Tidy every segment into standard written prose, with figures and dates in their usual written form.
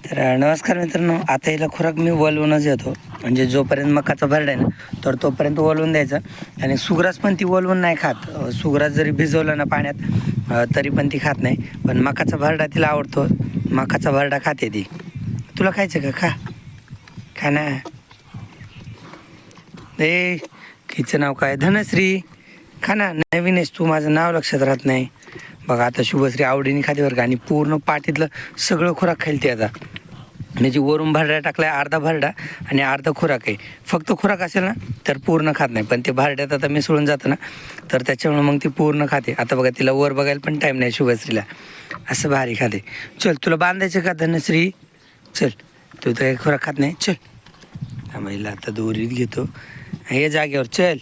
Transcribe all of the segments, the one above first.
तर नमस्कार मित्रांनो, आता याला खुराक मी वलवूनच येतो. म्हणजे जोपर्यंत मकाचा भरडा आहे ना तर तोपर्यंत वलवून द्यायचा. आणि सुग्रास पण ती वलवून नाही खात. सुग्रास जरी भिजवलं ना पाण्यात तरी पण ती खात नाही. पण मकाचा भरडा तिला आवडतो. मकाचा भरडा खाते ती. तुला खायचं का? खा खा ना. ए हिचं नाव काय? धनश्री. खा ना. नवीन आहेस तू, माझं नाव लक्षात राहत नाही. बघा आता शुभश्री आवडीने खाते बरं का. आणि पूर्ण पाठीतलं सगळं खुराक खाईल ती आता. म्हणजे वरून भरडा टाकलाय, अर्धा भरडा आणि अर्धा खुराक आहे. फक्त खुराक असेल ना तर पूर्ण खात नाही, पण ते भरड्यात आता मिसळून जातं ना तर त्याच्यामुळे मग ती पूर्ण खाते. आता बघा तिला वर बघायला पण टाईम नाही शुभश्रीला, असं भारी खाते. चल तुला बांधायचं का धनश्री? चल, तू तर काही खुराक खात नाही. चल आम्हाला आता दोरीत घेतो. हे जागेवर चल,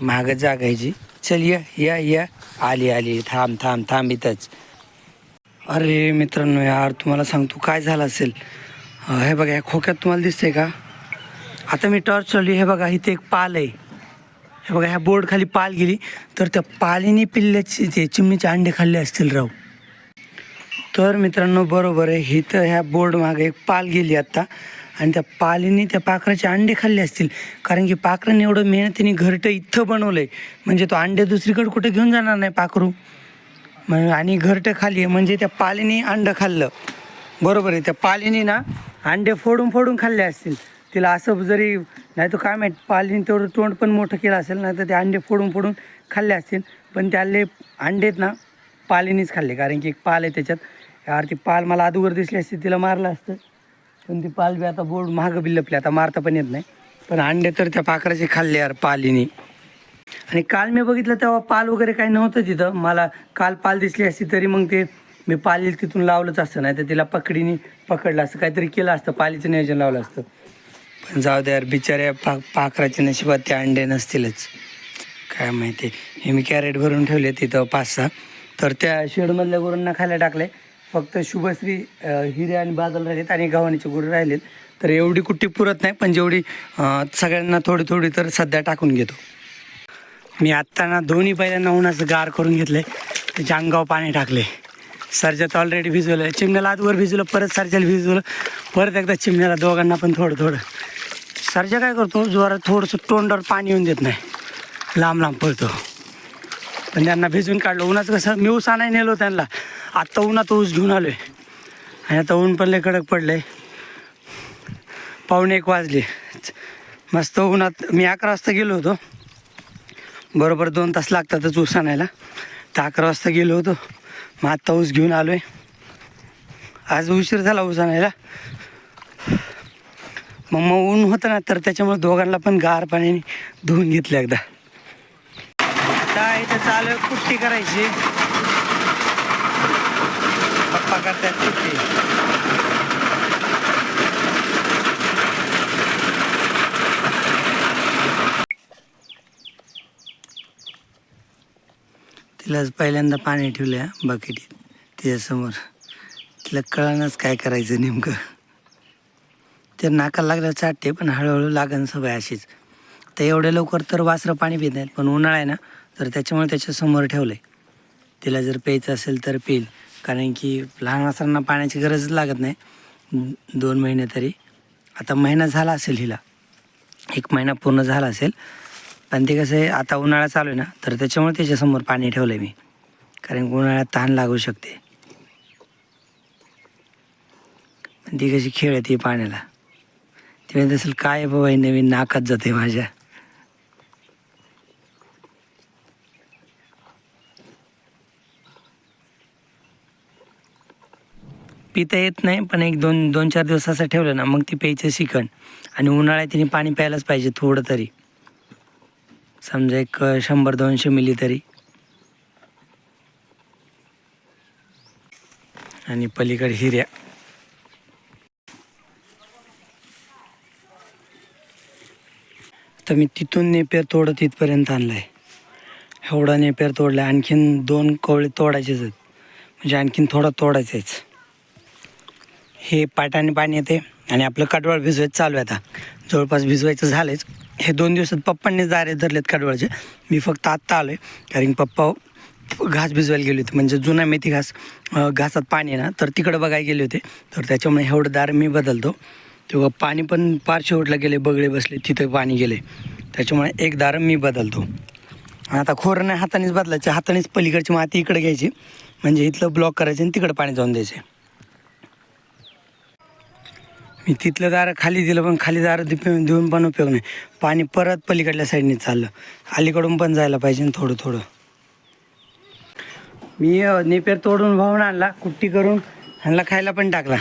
महागच जागायची. चल या या या. आली आली. थांब थांब थांब इथंच. अरे मित्रांनो, यार तुम्हाला सांगतो काय झालं असेल. हे बघा, ह्या खोक्यात तुम्हाला दिसतंय का? आता मी टॉर्च चालली. हे बघा इथे एक पाल आहे. हे बघा ह्या बोर्ड खाली पाल गेली, तर त्या पालीने पिल्ल्याचे ते चिमणीचे अंडे खाल्ले असतील राव. तर मित्रांनो बरोबर आहे, इथं ह्या बोर्ड मागे एक पाल गेली आत्ता, आणि त्या पालीने त्या पाखराचे अंडे खाल्ले असतील. कारण की पाखराने एवढं मेहनतीने घरटं इथं बनवलं आहे, म्हणजे तो अंडे दुसरीकडे कुठे घेऊन जाणार नाही पाखरू. आणि घरटं खाली म्हणजे त्या पालीने अंडं खाल्लं. बरोबर आहे, त्या पालीने ना अंडे फोडून फोडून खाल्ले असतील. तिला असं जरी नाही तर काय माहीत, पालीने तेवढं तोंड पण मोठं केलं असेल, नाही तर ते अंडे फोडून फोडून खाल्ले असतील. पण त्याले अंडेत ना पालीनेच खाल्ले, कारण की एक पाल आहे त्याच्यात. यार ती पाल मला अगोदर दिसली असती तिला मारलं असतं, पण ती पाल बी आता बोर्ड महागं बिल्लपली, आता मारता पण येत नाही. पण अंडे तर त्या पाखराचे खाल्ले यार पालीने. आणि काल मी बघितलं तेव्हा पाल वगैरे काही नव्हतं तिथं. मला काल पाल दिसली असती तरी मग ते मी पालीला तिथून लावलंच असतं, नाही तर तिला पकडीने पकडलं असतं, काहीतरी केलं असतं, पालीचं नियोजन लावलं असतं. पण जाऊ द्या यार, बिचाऱ्या पाखराच्या नशिबात ते अंडे नसतीलच, काय माहिती. हे मी कॅरेट भरून ठेवले तिथं 5-6, तर त्या शेडमधल्या गुरांना खायला टाकले. फक्त शुभश्री, हिरे आणि बादल राहिलेत आणि गव्हाणीचे गुरं राहिलेत. तर एवढी कुट्टी पुरत नाही, पण जेवढी सगळ्यांना थोडी थोडी तर सध्या टाकून घेतो. मी आत्ता ना दोन्ही पहिल्यांदा उन्हाचं गार करून घेतले, त्याच्या अंगावर पाणी टाकले. सर्जात ऑलरेडी भिजवलं, चिमण्याला आजवर भिजवलं, परत सर्जाला भिजवलं, परत एकदा चिमण्याला, दोघांना पण थोडं थोडं. सर्जा काय करतो, जोरात थोडंसं तोंडावर पाणी येऊन देत नाही, लांब लांब पळतो. पण त्यांना भिजवून काढलं. उन्हाचं कसं, मी ऊस आणायला नेलो त्यांना, आत्ता उन्हात ऊस घेऊन आलो आहे. आणि आता ऊन पण लय कडक पडलं आहे. 1:45 वाजले. मस्त उन्हात मी 11 वाजता गेलो होतो. बरोबर 2 तास लागतातच ऊस आणायला. तर 11 वाजता गेलो होतो, मग आत्ता ऊस घेऊन आलो आहे. आज उशीर झाला ऊस आणायला. मग ऊन होतं ना, तर त्याच्यामुळे दोघांना पण गार पाण्याने धुवून घेतलं एकदा. आता इथं चालू आहे कुट्टी करायची. पप्पा करतात कुट्टी. तिलाच पहिल्यांदा पाणी ठेवलं बकेटीत तिच्यासमोर. तिला कळणंच काय करायचं नेमकं. ते नाकाला लागलं चाटते, पण हळूहळू लागण सवय अशीच. तर एवढ्या लवकर तर वासरं पाणी पित नाहीत, पण उन्हाळा आहे ना तर त्याच्यामुळे त्याच्यासमोर ठेवलं आहे. तिला जर प्यायचं असेल तर पिईल, कारण की लहान वासरांना पाण्याची गरजच लागत नाही 2 महिने तरी. आता महिना झाला असेल हिला, 1 महिना पूर्ण झाला असेल. पण ते कसं आहे, आता उन्हाळा चालू आहे ना तर त्याच्यामुळे त्याच्यासमोर पाणी ठेवलं आहे मी, कारण की उन्हाळ्यात तहान लागू शकते. पण ती कशी खेळते पाण्याला. ती म्हणत असेल काय बाबा हे नवीन, नाकात जाते माझ्या. पिता येत नाही, पण 2-4 दिवस असं ठेवलं ना मग ती प्यायचं शिकण. आणि उन्हाळ्यात तिने पाणी प्यायलाच पाहिजे थोडं तरी, समजा एक 100-200 मिली तरी. आणि पलीकडे हिऱ्या. तर मी तिथून नेपेर तोडत इथपर्यंत आणलं आहे. एवढा नेपेर तोडला, आणखीन 2 कवळे तोडायचेच आहेत, म्हणजे आणखीन थोडा तोडायचाच. हे पाटाने पाणी येते आणि आपलं कडवाळ भिजवायचं चालू आहे. आता जवळपास भिजवायचं झालंच. हे 2 दिवसात पप्पांनीच दारे धरलेत कडवाळचे. मी फक्त आत्ता आलो आहे, कारण पप्पा घास भिजवायला गेले होते, म्हणजे जुना मेथी घास घासात पाणी आहे ना, तर तिकडं बघायला गेले होते. तर त्याच्यामुळे एवढं दार मी बदलतो. तेव्हा पाणी पण पार शेवटला गेले, बगळे बसले तिथे पाणी गेले, त्याच्यामुळे एक दार मी बदलतो. आता खोरं नाही हातानेच बदलायचं, हातानेच पलीकडची माती इकडे घ्यायची, म्हणजे इथलं ब्लॉक करायचं आणि तिकडं पाणी जाऊन द्यायचे. मी तिथलं दारं खाली दिलं, पण खाली दारं देऊन पण उपयोग नाही. पाणी परत पलीकडल्या साईडने चाललं, अलीकडून पण जायला पाहिजे थोडं थोडं. मी नेपेर तोडून वाहून आणला, कुट्टी करून ह्यांना खायला पण टाकला.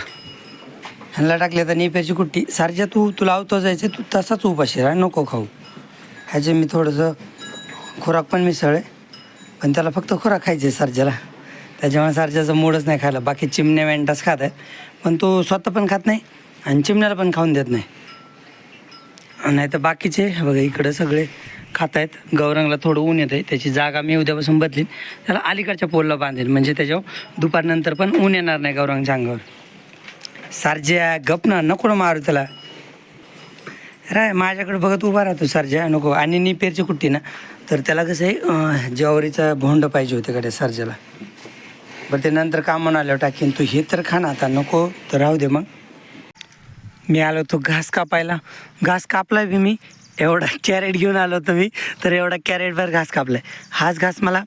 ह्यांना टाकले तर नेपेरची कुट्टी. सारख्या तुला आवतो जायचं, तू तसाच उपाशी राहा, नको खाऊ. ह्याचे मी थोडंसं खुराक पण मिसळे, पण त्याला फक्त खुराक खायचे सारख्याला, त्याच्यामुळे सारख्याचा मूडच नाही खायला. बाकी चिमण्या वेंटाच खात आहेत, पण तो स्वतः पण खात नाही आणि चिमण्याला पण खाऊन देत नाही. नाही तर बाकीचे बघा इकडं सगळे खात आहेत. गौरंगला थोडं ऊन येतं आहे, त्याची जागा मी उद्यापासून बदलीन, त्याला अलीकडच्या पोलला बांधेल, म्हणजे त्याच्यावर दुपारनंतर पण ऊन येणार नाही गौरंगच्या अंगावर. सारज्या गप ना, नको ना मारू त्याला. राय माझ्याकडे बघत उभा राहतो सारज्या, नको. आणि निपेरची कुट्टी ना, तर त्याला कसं आहे ज्वारीचा भोंड पाहिजे होते कडे सारज्याला. बरं ते नंतर कामावर आल्यावर टाकीन. तू हे तर खा ना आता, नको तर राहू दे. मग मी आलो होतो घास कापायला, घास कापला बी मी. एवढा कॅरेट घेऊन आलो होतो मी, तर एवढा कॅरेटभर घास कापला आहे. हाच घास मला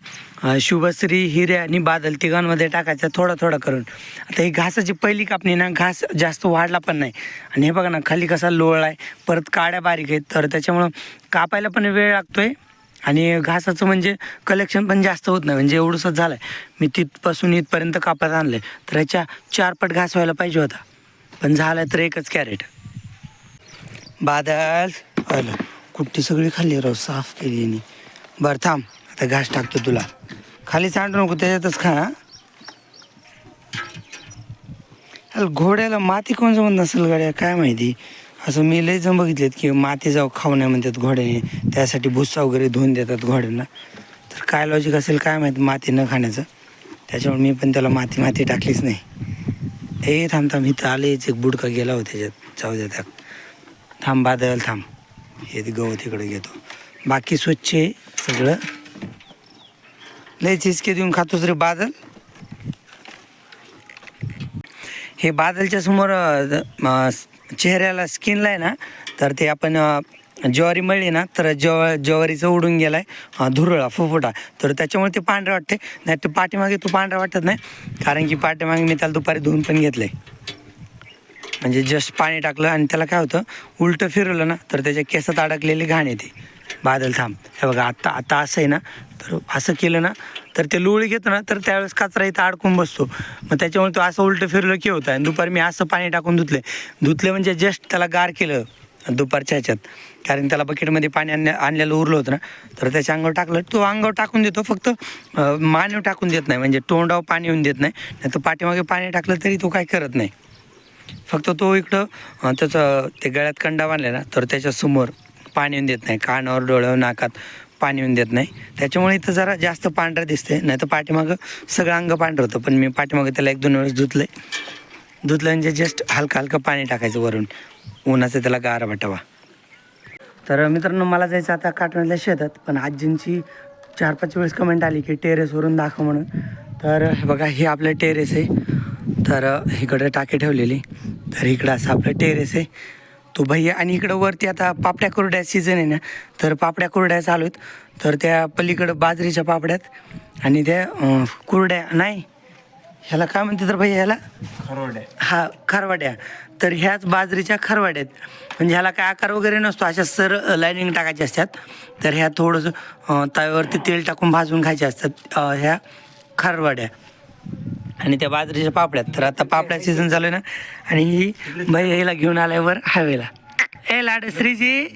शुभश्री, हिरे आणि बादल तिघांमध्ये टाकायचा थोडा थोडा करून. आता ही घासाची पहिली कापणी ना, घास जास्त वाढला पण नाही. आणि हे बघा ना खाली कसा लोळला आहे, परत काड्या बारीक आहेत, तर त्याच्यामुळं कापायला पण वेळ लागतो आहे. आणि घासाचं म्हणजे कलेक्शन पण जास्त होत नाही, म्हणजे एवढंसंच झालं आहे. मी तिथपासून इथपर्यंत कापत आणलं आहे, तर ह्याच्या 4 पट घास व्हायला पाहिजे होता, पण झालं तर एकच कॅरेट. बादल आलं, कुट्टी सगळी खाल्ली राव, साफ केली यांनी. बरं थांब, आता घास टाकतो तुला. खाली सांडू नको, त्याच्यातच खा. घोड्याला माती कोण जमत नसेल गाड्या, काय माहिती. असं मी लय जण बघितलेत की माती जाऊ खाऊ नये म्हणतात घोड्याने, त्यासाठी भुस्सा वगैरे धुवून देतात घोड्यांना. तर काय लॉजिक असेल काय माहिती माती न खाण्याचं, त्याच्यामुळे मी पण त्याला माती टाकलीच नाही. हे थांब इथं आलेच एक बुडका गेला होता त्याच्यात, जाऊ द्या त्या. थांब बादल थांब, हे गवत तिकडे घेतो. बाकी स्वच्छ आहे सगळं. लय चिचके देऊन खातोस रे बादल. हे बादलच्या समोर चेहऱ्याला स्किनला आहे ना, तर ते आपण ज्वारी मळली ना, तर ज्वारीचं उडून गेला आहे धुरळा फुफुटा, तर त्याच्यामुळे ते पांढरं वाटते. नाही तर पाठीमागे तो पांढरा वाटत नाही, कारण की पाठीमागे मी त्याला दुपारी धुवून पण घेतलं आहे. म्हणजे जस्ट पाणी टाकलं आणि त्याला काय होतं, उलटं फिरवलं ना, तर त्याच्या केसात अडकलेली घाण येते. बादल थांब, हे बघा आता असं आहे ना, तर असं केलं ना, तर ते लोळी घेतो ना, तर त्यावेळेस कचरा इथं अडकून बसतो. मग त्याच्यामुळे तो असं उलटं फिरलं की होतं. आणि दुपारी मी असं पाणी टाकून धुतले म्हणजे जस्ट त्याला गार केलं दुपारच्या ह्याच्यात, कारण त्याला बकेटमध्ये पाणी आणलेलं उरलं होतं ना, तर त्याच्या अंगावर टाकलं. तो अंगावर टाकून देतो, फक्त मानेवर टाकून देत नाही, म्हणजे तोंडावर पाणी येऊन देत नाही. नाही तर पाठीमागे पाणी टाकलं तरी तो काय करत नाही. फक्त तो इकडं त्याचं ते गळ्यात कंडा बांधला ना, तर त्याच्यासमोर पाणी येऊन देत नाही, कानावर डोळ्यावर नाकात पाणी येऊन देत नाही. त्याच्यामुळे इथं जरा जास्त पांढरं दिसते. नाही तर पाठीमागं सगळं अंग पांढरं होतं, पण मी पाठीमागं त्याला 1-2 वेळेस धुतलं म्हणजे जस्ट हलकं पाणी टाकायचं वरून, उन्हाचं त्याला गार वाटावा. तर मित्रांनो मला जायचं आता काटवणल्या शेतात, पण आजींची 4-5 वेळेस कमेंट आली की टेरेसवरून दाखव म्हणून. तर बघा हे आपलं टेरेस आहे, तर इकडं टाके ठेवलेली, तर इकडं असं आपलं टेरेस आहे तो भैया. आणि इकडं वरती आता पापड्या कुरड्या सीझन आहे ना, तर पापड्या कुरड्या चालू आहेत. तर त्या पलीकडं बाजरीच्या पापड्यात आणि त्या कुरड्या नाही, ह्याला काय म्हणते तर भैया, ह्याला खरवड्या. खरवड्या. तर ह्याच बाजरीच्या खरवड्यात, म्हणजे ह्याला काय आकार वगैरे नसतो, अशा लाईनिंग टाकायची असतात. तर ह्या थोडंसं तव्यावरती तेल टाकून भाजून खायच्या असतात ह्या खरवड्या. आणि त्या बाजरीच्या पापड्यात. तर आता पापड्या सीझन झालं ना, आणि ही भैया हिला घेऊन आल्यावर हायवेला, ए लाड श्रीजी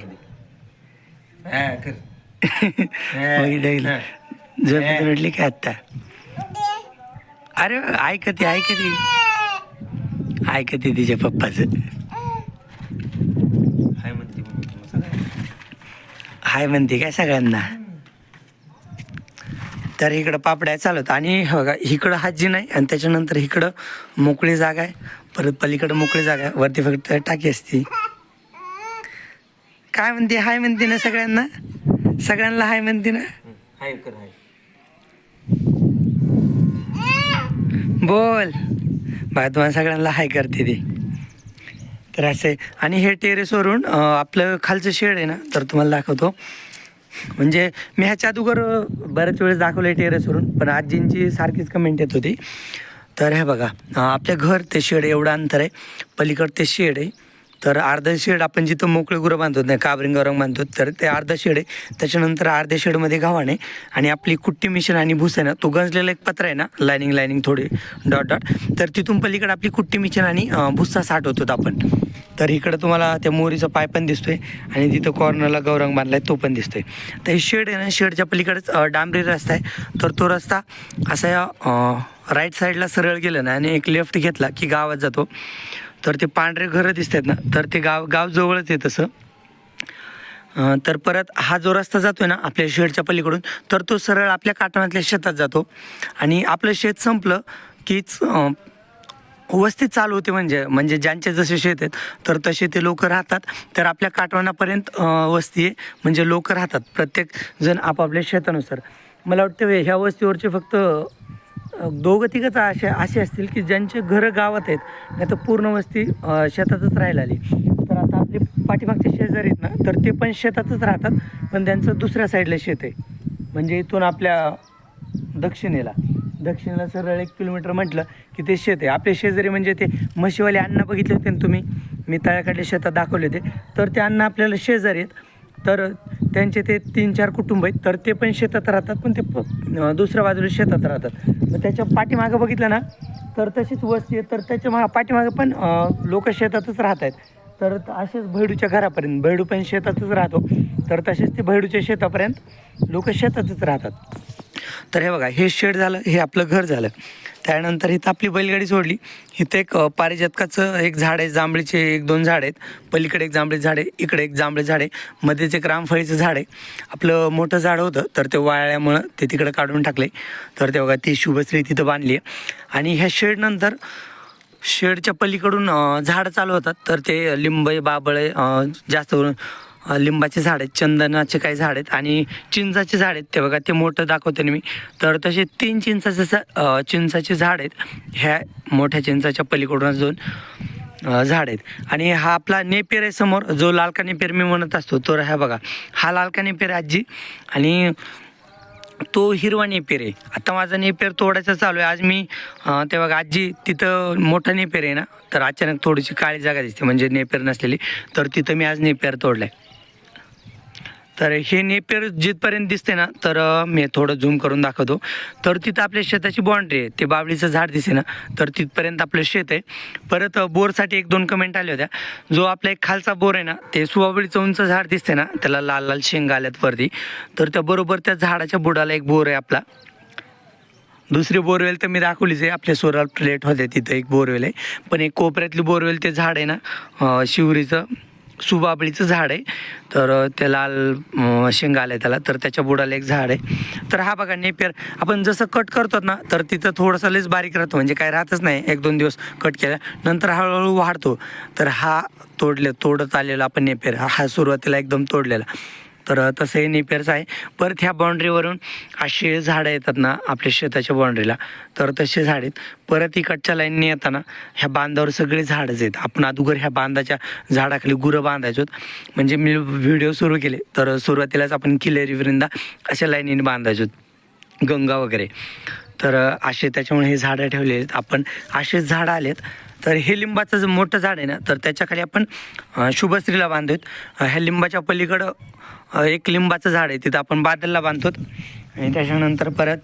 म्हटली काय आत्ता. अरे ऐकते तिच्या पप्पाचं. हाय म्हणते काय सगळ्यांना. तर इकडं पापड्या चालत, आणि बघा इकडं हाजी नाही, आणि त्याच्यानंतर इकडं मोकळी जागा आहे, परत पलीकडं मोकळी जागा आहे, वरती फक्त टाकी असते. काय म्हणते, हाय म्हणते ना सगळ्यांना हाय म्हणते ना. हाय कर हाय. बोल बघा तुम्हाला सगळ्यांना हाय करते ती. तर असे आणि हे टेरेसवरून आपलं खालचं शेड आहे ना, तर तुम्हाला दाखवतो. म्हणजे मी ह्याच्या अगोदर बऱ्याच वेळेस दाखवलं आहे टेरेसवरून, पण आजींची सारखीच कमेंट येत होती. तर हे बघा आपल्या घर ते शेड एवढं अंतर आहे, पलीकडे ते शेड आहे. तर अर्धं शेड आपण जिथं मोकळे गुरं बांधतो नाही काबरिंग गौरंग बांधतो, तर ते अर्धं शेड आहे. त्याच्यानंतर अर्ध्या शेडमध्ये गव्हाण आहे आणि आपली कुट्टी मिशन आणि भुसा आहे ना, तो गंजलेला एक पत्र आहे ना, लायनिंग थोडी डॉट डॉट, तर तिथून पलीकडे आपली कुट्टी मिशन आणि भुस्सा साठवतो आपण. तर इकडं तुम्हाला त्या मोरीचा पाय पण दिसतोय आणि तिथं कॉर्नरला गौरंग बांधलाय तो पण दिसतोय. तर हे शेड आहे ना, शेडच्या पलीकडेच डांबरी रस्ता आहे. तर तो रस्ता असा या राईट साईडला सरळ गेलं ना आणि एक लेफ्ट घेतला की गावात जातो. तर ते पांढरे घरं दिसतात ना, तर ते गाव जवळच आहे तसं. तर परत हा जो रस्ता जातोय ना आपल्या शेडच्या पलीकडून, तर तो सरळ आपल्या काटवणातल्या शेतात जातो. आणि आपलं शेत संपलं कीच वस्ती चालू होते. म्हणजे ज्यांचे जसे शेत आहेत तर तसे ते लोक राहतात. तर आपल्या काटवणापर्यंत वस्ती आहे, म्हणजे लोक राहतात प्रत्येक जण आपापल्या शेतानुसार. मला वाटतं ह्या वस्तीवरचे फक्त 2-3 असे असतील की ज्यांचे घरं गावात आहेत, नाही तर पूर्ण वस्ती शेतातच राहायला आली. तर आता आपले पाठीमागचे शेजारी आहेत ना, तर ते पण शेतातच राहतात, पण त्यांचं दुसऱ्या साईडला शेत आहे. म्हणजे इथून आपल्या दक्षिणेला सरळ 1 किलोमीटर म्हटलं की ते शेत आहे. आपले शेजारी म्हणजे ते म्हशीवाले अण्णा बघितले होते ना तुम्ही, मी तळ्याकडले शेतात दाखवले होते, तर ते अण्णा आपल्याला शेजारी आहेत. तर त्यांचे ते 3-4 कुटुंब आहेत, तर ते पण शेतात राहतात, पण ते दुसऱ्या बाजूला शेतात राहतात. मग त्याच्या पाठीमागं बघितलं ना, तर तशीच वस्ती आहे. तर त्याच्या पाठीमागं पण लोक शेतातच राहत आहेत. तर असेच भैडूच्या घरापर्यंत, भैडू पण शेतातच राहतो, तर तसेच ते भैडूच्या शेतापर्यंत लोक शेतातच राहतात. तर हे बघा, हे शेड झालं, हे आपलं घर झालं. त्यानंतर इथं आपली बैलगाडी सोडली. इथं एक पारिजातकाचं एक झाड आहे, जांभळीचे 1-2 झाड आहेत. पलीकडे एक जांभळी झाड आहे, इकडे एक जांभळी झाड आहे, मध्येच एक रामफळीचं झाड आहे. आपलं मोठं झाड होतं तर ते वाळल्यामुळं ते तिकडं काढून टाकले. तर ते बघा ती शुभश्री तिथं बांधली आहे. आणि ह्या शेडनंतर शेडच्या पलीकडून झाडं चालू होतात. तर ते लिंबे बाबळे जास्त करून लिंबाचे झाड आहेत, चंदनाचे काही झाड आहेत आणि चिंचाचे झाड आहेत. ते बघा ते मोठं दाखवते मी. तर तसे 3 चिंचाचे झाड आहेत. ह्या मोठ्या चिंचाच्या पलीकडूनच 2 झाड आहेत. आणि हा आपला नेपेर आहे समोर, जो लालका नेपेर मी म्हणत असतो. तर ह्या बघा, हा लालका नेपेर आजी आणि तो हिरवा नेपेर आहे. आता माझा नेपेर तोडायचा चालू आहे. आज मी ते बघा आजी तिथं मोठा नेपेर आहे ना, तर अचानक थोडीशी काळी जागा दिसते म्हणजे नेपेर नसलेली, तर तिथं मी आज नेपेर तोडलाय. तर हे नेपेर जिथपर्यंत दिसते ना, तर मी थोडं झूम करून दाखवतो. तर तिथं आपल्या शेताची बाउंड्री आहे, ते बाबळीचं झाड दिसे ना, तर तिथपर्यंत आपलं शेत आहे. परत बोरसाठी 1-2 कमेंट आल्या होत्या. जो आपला एक खालचा बोर आहे ना, ते सुवाबळीचं उंच झाड दिसते ना, त्याला लाल लाल शेंगा आल्यात वरती, तर त्या बरोबर त्या झाडाच्या बुडाला एक बोर आहे आपला. दुसरी बोरवेल तर मी दाखवलीच आहे, आपल्या सोलार प्लेट होते तिथं एक बोरवेल आहे. पण एक कोपऱ्यातली बोरवेल ते झाड आहे ना, शिवरीचं सुबाबळीचं झाड आहे. तर ते लाल शेंगा आल्या त्याला, तर त्याच्या बुडाला एक झाड आहे. तर हा बघा नेपेर आपण जसं कट करतो ना, तर तिथं थोडंसं लयच बारीक राहतो, म्हणजे काय राहतच नाही. 1-2 दिवस कट केला नंतर हळूहळू वाढतो. तर हा तोडत आलेला आपण नेपेर, हा सुरुवातीला एकदम तोडलेला. तर तसं हे नेपेरचं आहे. परत ह्या बाउंड्रीवरून असे झाडं येतात ना आपल्या शेताच्या बाउंड्रीला, तर तसे झाड आहेत. परत इकडच्या लाईनने येताना ह्या बांधावर सगळे झाडच आहेत. आपण अगोदर ह्या बांधाच्या झाडाखाली गुरं बांधायचो. म्हणजे मी व्हिडिओ सुरू केले तर सुरुवातीलाच आपण किल्लेरी वृंदा अशा लाईनीने बांधायचो, गंगा वगैरे. तर असे त्याच्यामुळे हे झाडं ठेवले आहेत आपण, असेच झाडं आलेत. तर हे लिंबाचं जे मोठं झाड आहे ना, तर त्याच्याखाली आपण शुभश्रीला बांधतोत. ह्या लिंबाच्या पलीकडं एक लिंबाचं झाड आहे, तिथं आपण बादलला बांधतो. आणि त्याच्यानंतर परत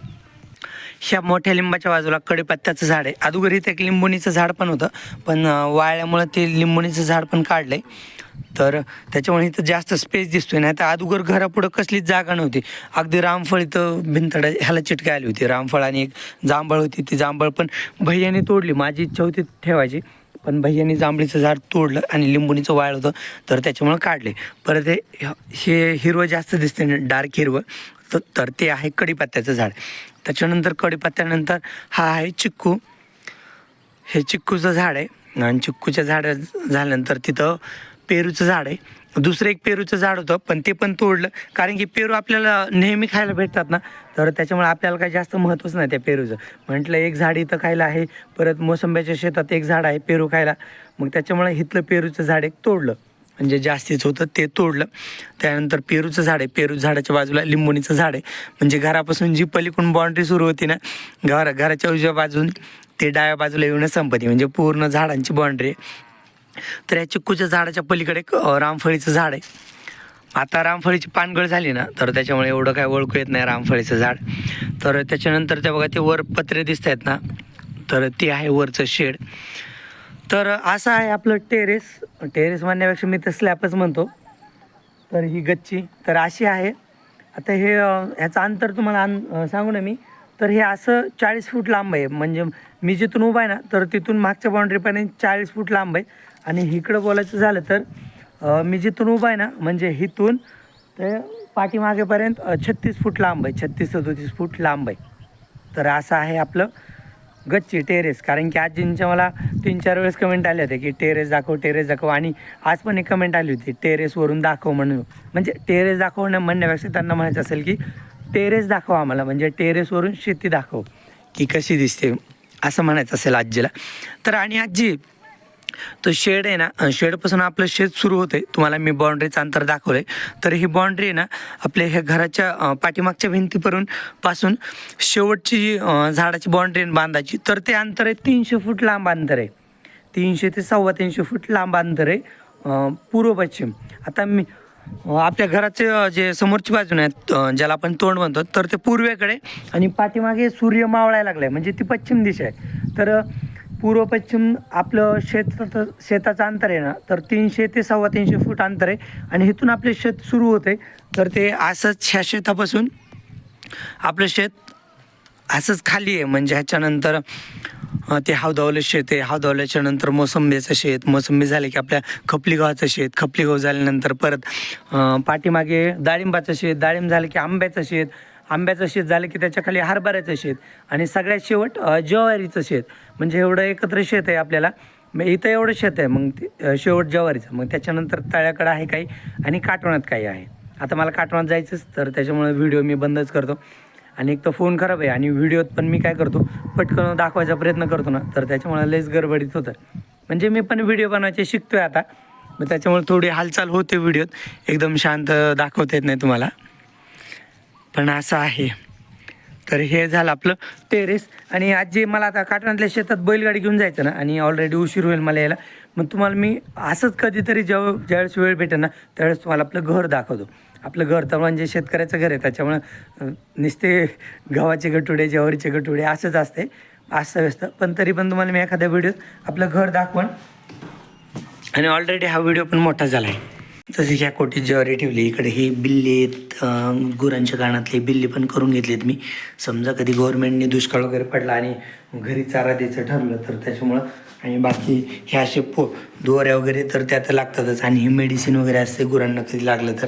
ह्या मोठ्या लिंबाच्या बाजूला कडीपत्त्याचं झाड आहे. अगोदर इथं एक लिंबोणीचं झाड पण होतं, पण वाळल्यामुळं ते लिंबोणीचं झाड पण काढलं आहे. तर त्याच्यामुळे इथं जास्त स्पेस दिसतोय. नाही तर अगोदर घरापुढं कसलीच जागा नव्हती. अगदी रामफळ इथं भिंतड ह्याला चिटकाय आली होती, रामफळ. आणि एक जांभळ होती, ती जांभळ पण भैयाने तोडली. माझी इच्छा होती ठेवायची, पण भैयाने जांभळीचं झाड तोडलं आणि लिंबोणीचं वाळ होतं, तर त्याच्यामुळे काढले. परत हे हिरवं जास्त दिसते ना, डार्क हिरवं, तर ते आहे कडीपत्त्याचं झाड. त्याच्यानंतर कडीपत्त्यानंतर हा आहे चिक्कू. हे चिक्कूचं झाड आहे. आणि चिक्कूच्या झाड झाल्यानंतर तिथं पेरूचं झाड आहे. दुसरं एक पेरूचं झाड होतं पण ते पण तोडलं, कारण की पेरू आपल्याला नेहमी खायला भेटतात ना, तर त्याच्यामुळे आपल्याला काही जास्त महत्त्वच नाही त्या पेरूचं. म्हटलं एक झाड इथं खायला आहे, परत मोसंब्याच्या शेतात एक झाड आहे पेरू खायला, मग त्याच्यामुळे इथलं पेरूचं झाड एक तोडलं, म्हणजे जास्तीच होतं ते तोडलं. त्यानंतर पेरूचं झाड आहे, पेरू झाडाच्या बाजूला लिंबोणीचं झाड आहे. म्हणजे घरापासून जी पलीकडून बाउंड्री सुरू होती ना, घराच्या उजव्या बाजून ते डाव्या बाजूला येऊन संपत्ती, म्हणजे पूर्ण झाडांची बाउंड्री आहे. तर या चिक्कूच्या झाडाच्या पलीकडे एक रामफळीचं झाड आहे. आता रामफळीची पानगळ झाली ना, तर त्याच्यामुळे एवढं काय ओळखू येत नाही रामफळीचं झाड. तर त्याच्यानंतर त्या बघा ते वर पत्रे दिसत आहेत ना, तर ते आहे वरचं शेड. तर असं आहे आपलं टेरेस म्हणण्यापेक्षा मी तर स्लॅबच म्हणतो. तर ही गच्ची तर अशी आहे. आता हे ह्याचं अंतर तुम्हाला सांगू ना मी, तर हे असं 40 फूट लांब आहे. म्हणजे मी जिथून उभा आहे ना, तर तिथून मागच्या बाउंड्रीपर्यंत 40 फूट लांब आहे. आणि इकडं बोलायचं झालं तर मी जिथून उभा आहे ना, म्हणजे इथून ते पाठीमागेपर्यंत 36 फूट लांब आहे, 36-37 फूट लांब आहे. तर असं आहे आपलं गच्ची टेरेस. कारण की आजींच्या मला 3-4 वेळेस कमेंट आले होते की टेरेस दाखव. आणि आज पण एक कमेंट आली होती टेरेसवरून दाखव म्हणून. म्हणजे टेरेस दाखवणं म्हणण्यापेक्षा त्यांना म्हणायचं असेल की टेरेस दाखव आम्हाला, म्हणजे टेरेसवरून शेती दाखव की कशी दिसते, असं म्हणायचं असेल आजीला. तर आणि आजी तो शेड आहे ना, शेडपासून आपलं शेत सुरू होतं आहे. तुम्हाला मी बाउंड्रीचं अंतर दाखवलं आहे. तर ही बाउंड्री आहे ना, आपल्या ह्या घराच्या पाठीमागच्या पासून शेवटची जी झाडाची बाउंड्री बांधायची, तर ते अंतर आहे 300 फूट लांब अंतर आहे. 300 ते 325 फूट लांब अंतर आहे पूर्व पश्चिम. आता मी आपल्या घराचे जे समोरची बाजूने आहेत, ज्याला आपण तोंड म्हणतो, तर ते पूर्वेकडे आणि पाठीमागे सूर्य मावळायला लागला आहे, म्हणजे ती पश्चिम दिशा आहे. तर पूर्व पश्चिम आपलं शेताचं अंतर आहे ना, तर 300 ते 325 फूट अंतर आहे. आणि इथून आपले शेत सुरू होते. तर ते असंच ह्या शेतापासून आपलं शेत असंच खाली आहे. म्हणजे ह्याच्यानंतर ते हावदावलं शेत आहे, हावदावल्याच्या नंतर मोसंबीचं शेत, मोसंबी झाले की आपल्या खपली गावाचं शेत, खपली गाव झाल्यानंतर परत पाठीमागे डाळिंबाचं शेत, डाळिंब झालं की आंब्याचं शेत झालं की त्याच्या खाली हरभऱ्याचं शेत, आणि सगळ्यात शेवट ज्वारीचं शेत. म्हणजे एवढं एकत्र शेत आहे आपल्याला. मग इथं एवढं शेत आहे, मग ते शेवट ज्वारीचं. मग त्याच्यानंतर तळ्याकडं आहे काही आणि काटवणात काही आहे. आता मला काटवणात जायचंच, तर त्याच्यामुळे व्हिडिओ मी बंदच करतो. आणि एक तर फोन खराब आहे, आणि व्हिडिओत पण मी काय करतो, पटकन दाखवायचा प्रयत्न करतो ना, तर त्याच्यामुळे लयच गडबडीत होतं. म्हणजे मी पण व्हिडिओ बनवायचे शिकतो आहे आता, मग त्याच्यामुळे थोडी हालचाल होते व्हिडिओत, एकदम शांत दाखवता येत नाही तुम्हाला, पण असं आहे. तर हे झालं आपलं टेरेस. आणि आज जे मला आता काटवणातल्या शेतात बैलगाडी घेऊन जायचं ना, आणि ऑलरेडी उशीर होईल मला यायला, मग तुम्हाला मी असंच कधीतरी ज्यावेळेस वेळ भेटेल ना, त्यावेळेस तुम्हाला आपलं घर दाखवतो. आपलं घर तर म्हणजे शेतकऱ्याचं घर आहे, त्याच्यामुळं नुसते गव्हाचे गटुडे, ज्वारीचे गटुडे असंच असते, असं व्यस्त. पण तरी पण तुम्हाला मी एखाद्या व्हिडिओत आपलं घर दाखवण. आणि ऑलरेडी हा व्हिडिओ पण मोठा झाला आहे. तशी ह्या कोटीत ज्वारी ठेवली, इकडे ही बिल्ली आहेत, गुरांच्या कानातली बिल्ली पण करून घेतलीत मी. समजा कधी गव्हर्नमेंटने दुष्काळ वगैरे पडला आणि घरी चारा द्यायचं ठरलं तर त्याच्यामुळं. आणि बाकी ह्या असे दोऱ्या वगैरे तर त्या तर लागतातच, आणि ही मेडिसिन वगैरे असते गुरांना कधी लागलं तर.